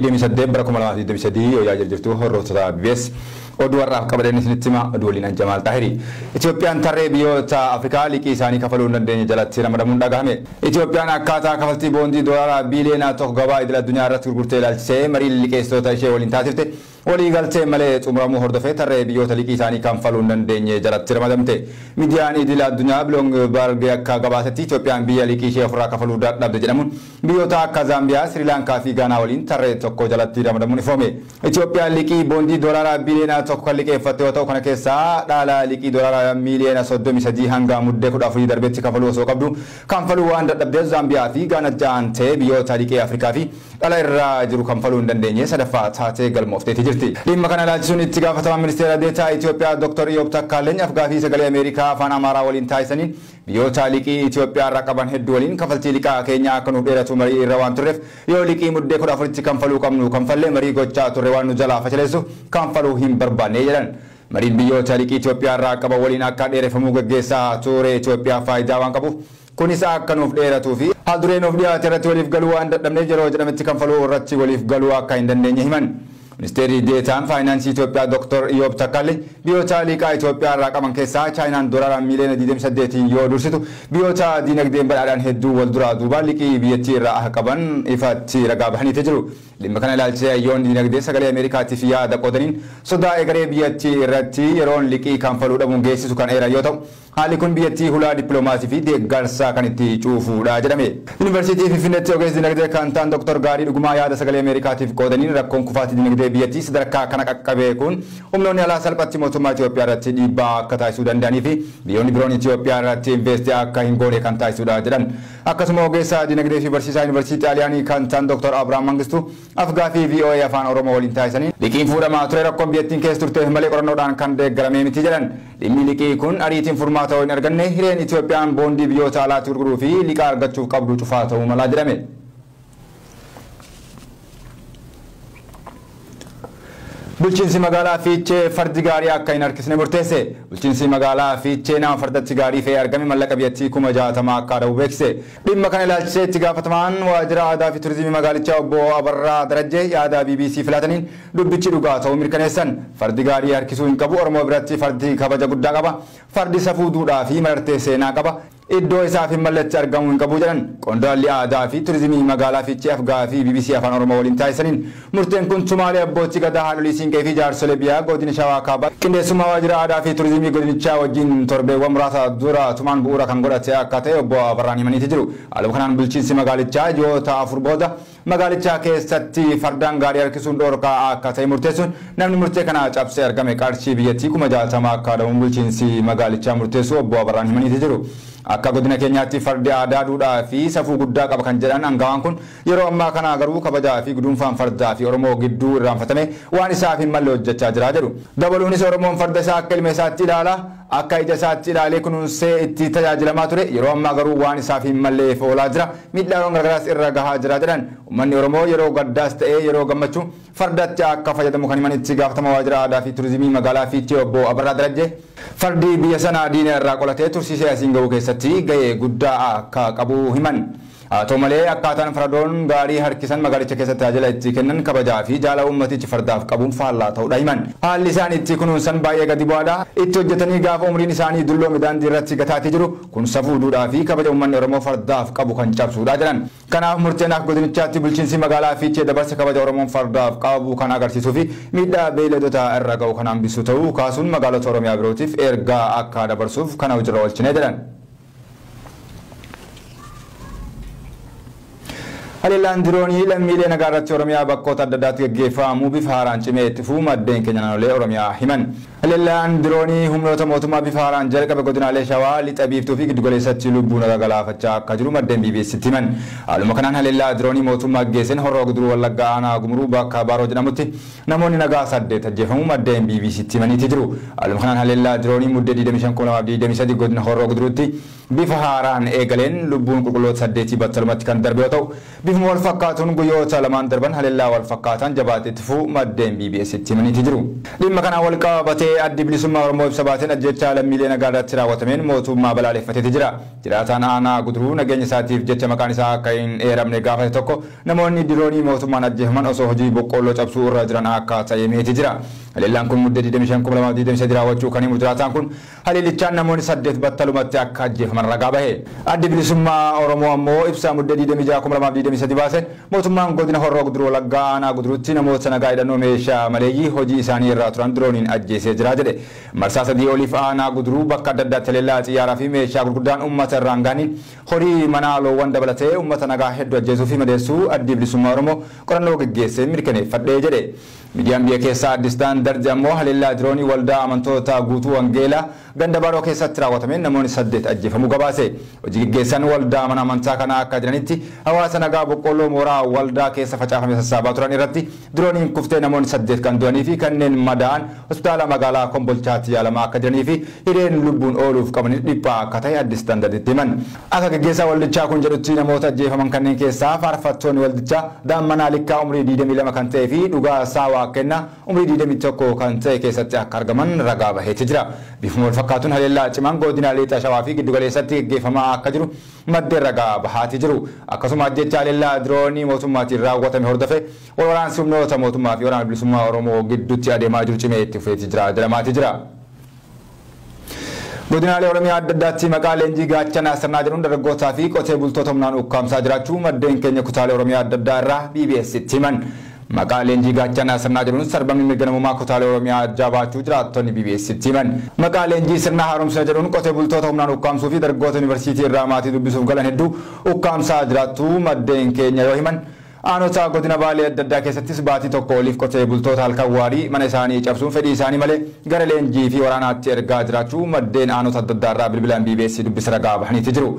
28 bara 2023 yoo jirtu horroota BBS oduu warraaf qabaleen isinitti aduuliin Jamaal Tahiri. Itoophiyaan tarree biyyoota Afrikaa liqii isaanii kafaluu hin dandeenye jalatti ramadamuun dhagahame. Itoophiyaan akkaataa kafaltii boondii doolaara biiliyoona tokko gabaa idil addunyaa irratti gurgurtee ilaalchisee marii liqeessitoota ishee waliin taasifte walii galtee malee xumuramuu hordofee tarree biyyoota liqii isaanii kafaluu hin dandeenye jalatti ramadamte. Miidiyaan idil addunyaa Bloomberg akka gabaasetti Itoophiyaan biyya liqii ishee ofirraa kafaluu dadhabde jedhamuun biyyoota akka Zaambiyaa, Sri Lankaa fi Gaanaa waliin tarree tokko jalatti ramadamuun ifoome. Itoophiyaan liqii boondii doolaara biiliyoona tokko kan liqeeffatte yoo ta'u kana keessaa dhaala liqii doolaara miiliyoona 33 hanga muddee 14 darbeetti kafaluu osoo qabdu kanfaluu waan dadhabdeef Zaambiyaa fi Gaanaa jaantee biyyoota liqii Afrikaa fi dhala irraa jiru kanfaluu hin dandeenye sadaffaa taatee galmoofteetti jirti. Dhimma kana ilaalchisuun itti gaafatamaan ministeera deetaa Itoophiyaa Dr. Iyoob Takkaaleny afgaafii sagalee Ameerikaa afaan Amaaraa waliin taasisaniin biyyoota liqii Itoophiyaa irraa qaban hedduu waliin kafaltii liqaa keenya akka nuuf dheeratu marii irra waan turreef yoo liqii muddee 14tti kanfaluu qabnu kanfallee marii gochaa turre waan nu jalaa fashaleessu kanfaluu hin barbaanne jedhan. Mariin biyyoota liqii Itoophiyaa irraa qaban waliin akka dheereffamu gaggeessaa ture Itoophiyaa faayidaa waan qabuuf kunis akka nuuf dheeratuu fi haaldureen of dhiyaate irratti waliif galuu waan dadhabneef yeroo jedhametti kanfaluu irratti waliif galuu akka hin dandeenye himan. Ministeerri deetaan faayinaansii Itoophiyaa Dr. Iyoob Takkaaleny biyyoota liqaa Itoophiyaa irraa qaban keessaa Chaayinaan doolaara miiliyoona 28 yoo dursitu biyyoota dinagdeen badhaadhaan hedduu wal duraa duubaan liqii biyyattii irraa akka qaban ifatti ragaa bahaniitu jiru. Dhimma kana ilaalchisee hayyoonni dinagdee sagalee Ameerikaatiif yaada qoodaniin sodaa egeree biyyattii irratti yeroon liqii kanfaluu dhabuun geessisu kan eeran yoo ta'u haalli kun biyyattii hulaa dippiloomaasii fi deeggarsaa kan itti cuufuudha jedhame. Yuunivarsiitii Finfinneetti ogeessi dinagdee kan ta'an Dr. Gaarii Dhugumaa yaada sagalee Ameerikaatiif qoodaniin rakkoon kufaatii dinagdee biyyattii sadarkaa kana qaqqabee kun humnoonni alaa salphatti mootummaa Itoophiyaa irratti dhiibbaa akka taasisuu danda'anii fi biyyoonni biroon Itoophiyaa irratti investii akka hin goone kan taasisuudha jedhan. Akkasuma ogeessa dinagdee fi barsiisaa yuunivarsiitii Xaaliyaanii kan ta'an Dr. Abrahaam Mangistuu afgaafii VOA afaan Oromoo waliin taasisaniin liqiin fuudhamaa ture rakkoon biyyattiin keessa turteef malee qorannoodhaan kan deeggarame miti jedhan. Dhimmi liqii kun ariitiin furmaata hin arganne hireen Itoophiyaan boondii biyyoota alaatti gurguruu fi liqaa argachuuf qabdu cufaa ta'uu malaa jedhame. Bulchiinsi magaalaa Fiichee fardi gaarii akka hin harkisne murteesse. Bulchiinsi magaalaa Fiichee nama fardatti gaarii fe'ee argame mallaqa biyyattii 60,000 akka dhabu beeksise. Dhimma kana ilaalchisee itti gaafatamaan waajjira aadaa fi turizimii magaalichaa obbo Abarraa Darajjee yaada BBC filataniin dubbichi dhugaa ta'uu mirkaneessan. Fardi gaarii harkisuu hin qabu. Oromoo biratti fardi kabaja guddaa qaba. Fardi safuu duudhaa fi marartee seenaa qaba. Iddoo isaaf hin malletti argamuu hin qabu jedhan. Qondaalli aadaa fi turizimii magaalaa Fiichee afgaafii BBC afaan Oromoo waliin taasisaniin murteen kun tumaalee abbootii gadaa haadholii siinqee fi jaarsolee biyyaa godina Shawaa Kaabaa qindeessummaa waajjira aadaa fi turizimii godinichaa wajjin torbeewwan muraasa dura tumaan bu'uura kan godhate akka ta'e obbo Abarraan himaniiti jiru. Haaluma kanaan bulchiinsi magaalichaa ji'oota 4 booda magaalichaa keessatti fardaan gaarii harkisuun dhorkaa akka ta'e murteessuun namni murtee kana cabsee argame qarshii biyyattii 60,000 akka dhabuun bulchiinsi magaalichaa murteessu obbo Abarraan himaniiti jiru. Akka godina keenyaatti fardi aadaa duudhaa fi safuu guddaa qaba kan jedhan aangawaan kun yeroo ammaa kana garuu kabajaa fi guduunfaan fardaa fi Oromoo gidduu irraanfatame waan isaaf hin malle hojjechaa jira jedhu. Dabaluunis Oromoon farda isaa akka ilma isaatti ilaala akka ija isaatti ilaalee kunuunsee itti tajaajilamaa ture yeroo ammaa garuu waan isaaf hin malleef oolaa jira miidhaawwan garagaraas irra gahaa jira jedhan. Uummanni Oromoo yeroo gaddaas ta'ee yeroo gammachuu fardatti akka fayyadamu kan himan itti gaafatama waajjira aadaa fi turizimii magaalaa Fiichee obbo Abarraa Darajjee fardi biyya sanaa diina irraa qolatee tursiisee asiin gahuu keessatti gahee guddaa akka qabu himan. Haa ta'u malee akkaataan fardoon gaarii harkisan magaalicha keessatti tajaajila itti kennan kabajaa fi jaalala uummatichi fardaaf qabuun faallaa ta'uudha himan. Haalli isaan itti kunuunsan baay'ee gadi bu'aadha. Itti hojjetanii gaafa umriin isaanii dulloome daandii irratti gataatii jiru kun safuu duudhaa fi kabaja uummanni Oromoo fardaaf qabu kan cabsuudha jedhan. Kanaaf murteen akka godinichaatti bulchiinsi magaalaa Fiichee dabarsa kabaja Oromoon fardaaf qabu kan agarsiisuu fi miidhaa beeyladoota irra ga'u kan hambisu ta'uu kaasuun magaalota Oromiyaa birootiif ergaa akka dabarsuuf kana hojiirra oolchine jedhan. Haleellaan diroonii lammiilee nagaa irratti Oromiyaa bakkoota adda addaatti gaggeeffamu bifa haaraan cimee itti fufuu maddeen keenya naannolee Oromiyaa himan. Haleellaan diroonii humnoota mootummaa bifa haaraan jalqabe godinaalee Shawaa lixa biiftuu fi giddugaleessatti lubbuu nagaa galaafachaa akka jiru maddeen BBC'tti himan. Haaluma kanaan haleellaa diroonii mootummaa gaggeessan Horroo Guduruu Wallaggaa aanaa Gumuruu bakka Baaroo jedhamutti namoonni nagaa 8 ajjeefamuu maddeen BBC'tti himaniiti jiru. Haaluma kanaan haleellaa diroonii muddee 25 godina Horroo Guduruutti bifa haaraan eegaleen lubbuun qulqulloota 8 battalumatti kan darbe yoo ta'u bifuma wal fakkaatuun guyyoota lamaan darban haleellaa wal fakkaatan jabaatee fufuu maddeen BBS itti himanii jiru. Dhimma kana wal qabatee addi bilisummaa Oromoo ibsa baateen ajjechaa lammiilee nagaa irratti raawwatameen mootummaa balaaleffatee jira. Jiraataan aanaa Guduruu nageenya isaatiif jecha maqaan isaa akka hin eeramne gaafate tokko namoonni diroonii mootummaan ajjeefaman osoo hojii boqqolloo cabsuu irra jiran akka ta'e himeeti jira. Haleellaan kun muddee 25/2023 raawwachuu kan himu jiraataan kun haleellichaan namoonni 8 battalumatti akka ajjeefaman ragaa bahe. Addi bilisummaa Oromoo ammoo ibsa muddee 26/2023 baaseen mootummaan godina Horroo Guduruu Wallaggaa aanaa Guduruutti namoota nagaa hidhannoo meeshaa maleeyyii hojii isaanii irraa turan dirooniin ajjeesee jira jedhe. Marsaa 3 oliif aanaa Guduruu bakka adda addaatti haleellaa xiyyaaraa fi meeshaa gurguddaan uummata irraan gaaniin horii manaa loowwan dabalatee uummata nagaa hedduu ajjeesuu fi madeessuu addi bilisummaa Oromoo qorannoo gaggeessee mirkaneeffadhee jedhe. Midiyaan biyya keessaa Addistaan Darji ammoo haleellaa diroonii waldaa amantoota guutuu wangeelaa ganda Baaroo keessatti raawwatameen namoonni 8 ajjeefamuu gabaase. Hojii gaggeessan waldaa mana amantaa kana akka jiranitti hawaasa nagaa boqqolloo mooraa waldaa keessa facaafame sassaabaa turan irratti dirooniin kuftee namoonni 8 kan du'anii fi kanneen madaa'an hospitaala magaalaa Kombolchaatti yaalamaa akka jiranii fi hireen lubbuun ooluuf qaban dhiphaa akka ta'e Addistaan Darjitti himan. Akka gaggeessaa waldichaa kun jedhutti namoota ajjeefaman kanneen keessaa faarfattoonni waldichaa Daammanaa Likkaa umrii 22 kan ta'ee fi Dhugaa Saawaa kenna umrii 21 kan ta'e keessatti akka argaman ragaa baheeti jira. Bifuma wal fakkaatuun haleellaa cimaan godinaalee Shawaa fi Giddu Galeessatti gaggeeffamaa akka jiru maddeen ragaa bahaati jiru. Akkasuma ajjecha haleellaa diroonii mootummaatiin raawwatame hordofee waraansi humnoota mootummaa fi waraana bilisummaa Oromoo gidduutti adeemaa jiru cimee itti fufeeti jira jedhamaati jira. Godinaalee Oromiyaa adda addaatti maqaa leenjii gaachanaa sirnaa jedhuun dargaggootaa fi qotee bultoota humnaan ukkaamsaa jiraachuu maddeen keenya kutaalee Oromiyaa adda addaa irraa BBS itti himan. Maqaa leenjii gaachanaa sirnaa jedhuun sarbamni mirga namummaa kutaalee Oromiyaa jabaachuu jiraattonni BBS itti himan. Maqaa leenjii sirna haaromsaa jedhuun qotee bultoota humnaan ukkaamsuu fi dargaggoota yuunivarsiitii irraa maatii dubbisuuf galan hedduu ukkaamsaa jiraachuu maddeen keenya yoo himan. Aanota godina Baalee adda addaa keessattis baatii tokko oliif qotee bultoota halkan waarii mana isaanii cabsuun fedhii isaanii malee gara leenjii fi waraanaatti ergaa jiraachuu maddeen aanota adda addaa irraa bilbilaan BBS dubbisa ragaa bahaniiti jiru.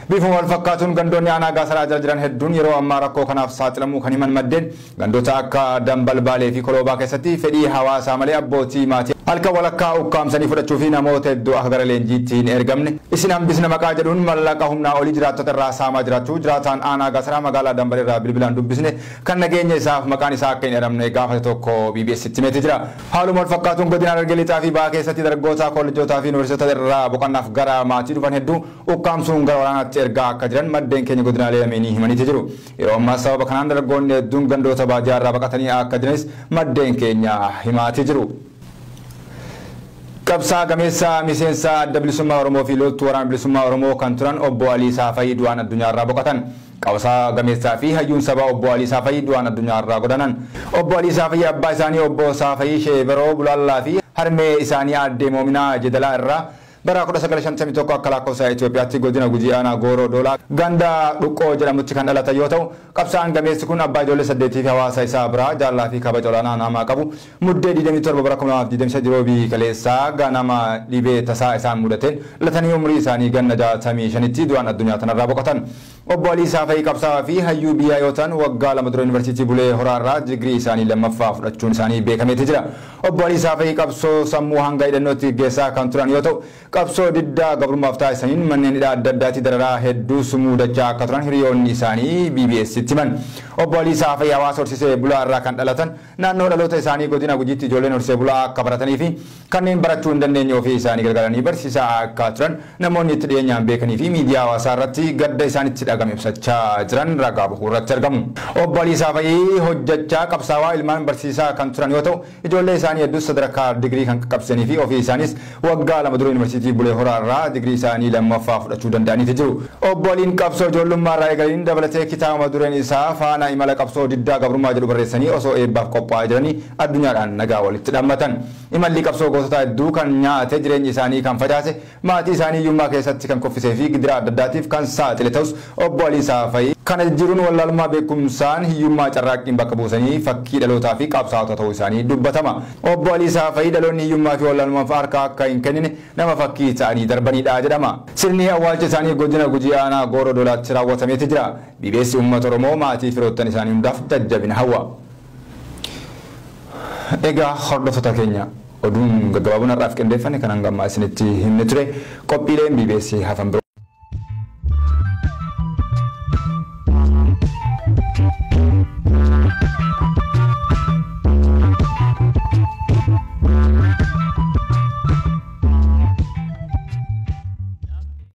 Bifuma wal fakkaatuun gandoonni aanaa Gaasaraa jala jiran hedduun yeroo ammaa rakkoo kanaaf saaxilamuu kan himan maddeen gandoota akka Dambal Baalee fi Koloobaa keessatti fedhii hawaasaa malee abbootii maatii halkan walakkaa ukkaamsanii fudhachuu fi namoota hedduu akka gara leenjiitti hin ergamne isin hambisna maqaa jedhuun mallaqa humnaa olii jiraattota irraa saamaa jiraachuu jiraataan aanaa Gaasaraa magaalaa Dambal irraa bilbilaan dubbisne kan nageenya isaaf maqaan isaa akka hin eramne gaafate tokko BBS itti himeeti jira. Haaluma wal fakkaatuun godina Harargee Lixaa fi Bahaa keessatti dargaggoota kolleejotaa fi yuunivarsiitota irraa boqonnaaf gara maatii dhufan hedduu ukkaamsuun gara waraanaatti ergaa akka jiran maddeen keenya godinaalee lameenii himaniiti jiru. Yeroo ammaa sababa kanaan dargaggoonni hedduun gandoota baadiyyaa irraa baqatanii akka jiranis maddeen keenya himaati jiru. Qabsaa gameessa miseensa adda bilisummaa Oromoo fi loltuu waraana bilisummaa Oromoo kan turan obbo Alii Saafayii du'aan addunyaa irraa boqotan. Qabsaa gameessaa fi hayyuun sabaa obbo Alii Saafayii du'aan addunyaa irraa godanan. Obbo Alii Saafayii abbaa isaanii obbo Saafayii Sheeberoo Bulaallaa fi harmee isaanii aadde Moominaa Jedalaa irraa bara 1951 akka lakkoofsa Itoophiyaatti godina Gujii aanaa Gooroo Doolaa ganda Dhuqqoo jedhamutti kan dhalatan yoo ta'u qabsaan gameessi kun abbaa ijoollee 8 fi hawaasa isaa biraa jaallaa fi kabaja olaanaa namaa qabu muddee 27 bara 2023 roobii kaleessaa ganama dhibee tasaa isaan mudateen dhalatanii umrii isaanii ganna 65tti du'aan addunyaa tanarraa boqotan. Obbo Alii Saafayii qabsaa fi hayyuu biyyaa yoo ta'an waggaa 2 dura yuunivarsiitii Bulee Horaarraa digirii isaanii lammaffaa fudhachuun isaanii beekameeti jira. Obbo Alii Saafayii qabsoo sammuu hanga hidhannootti gaggeessaa kan turan yoo ta'u qabsoo diddaa gabrummaaf taasisaniin manneen hidhaa adda addaatti dararaa hedduu mudachaa akka turan hiriyoonni isaanii BBS itti himan. Obbo Alii Saafayii hawaasa horsiisee bulaa irraa kan dhalatan naannoo dhaloota isaanii godina Gujiitti ijoolleen horsiisee bulaa akka baratanii fi kanneen barachuu hin dandeenye ofii isaanii gargaaranii barsiisaa akka turan namoonni itti dhiyeenyaan beekanii fi miidiyaa hawaasaa irratti gadda isaanitti dhagame ibsachaa jiran ragaa bahuu irratti argamu. Obbo Alii Saafayii hojjechaa qabsaawaa ilmaan barsiisaa kan turan yoo ta'u ijoollee isaanii hedduu sadarkaa digirii kan qabsanii fi ofii isaanis waggaa 2 dura yuunivarsiitii Bulee Horaarraa digirii isaanii lammaffaa fudhachuu danda'aniiti jiru. Obbo Aliin qabsoo ijoollummaa irraa eegaliin dabalatee kitaaba dureen isaa faana imala qabsoo diddaa gabrummaa jedhu barreessanii osoo eebbaaf qophaa'aa jiranii addunyaadhaan nagaa walitti dhammatan. Imalli qabsoo gosoota hedduu kan nyaate jireenya isaanii kan facaase maatii isaanii hiyyummaa keessatti kan kuffisee fi gidiraa adda addaatiif kan saaxile ta'us Obbo Alii Saafayii kana jiruun wallaalummaa beekumsaan hiyyummaa carraaqqiin bakka buusanii fakkii dhalootaa fi qabsaa'ota ta'uu isaanii dubbatama. Obbo Alii Saafayii dhaloonni hiyyummaa fi wallaalummaaf harka akka hin kennine nama fakkii ta'anii darbanidha jedhama. Sirni awwaalcha isaanii godina Gujii aanaa Gooroo Doolaatti raawwatameeti jira. BBS uummata Oromoo maatii firoottan isaanii hundaaf jajjabina hawwa. Egaa hordoftoota keenya oduun gaggabaabuun har'aaf qindeeffame kan hanga ammaa isinitti himne ture qophiileen BBS hafan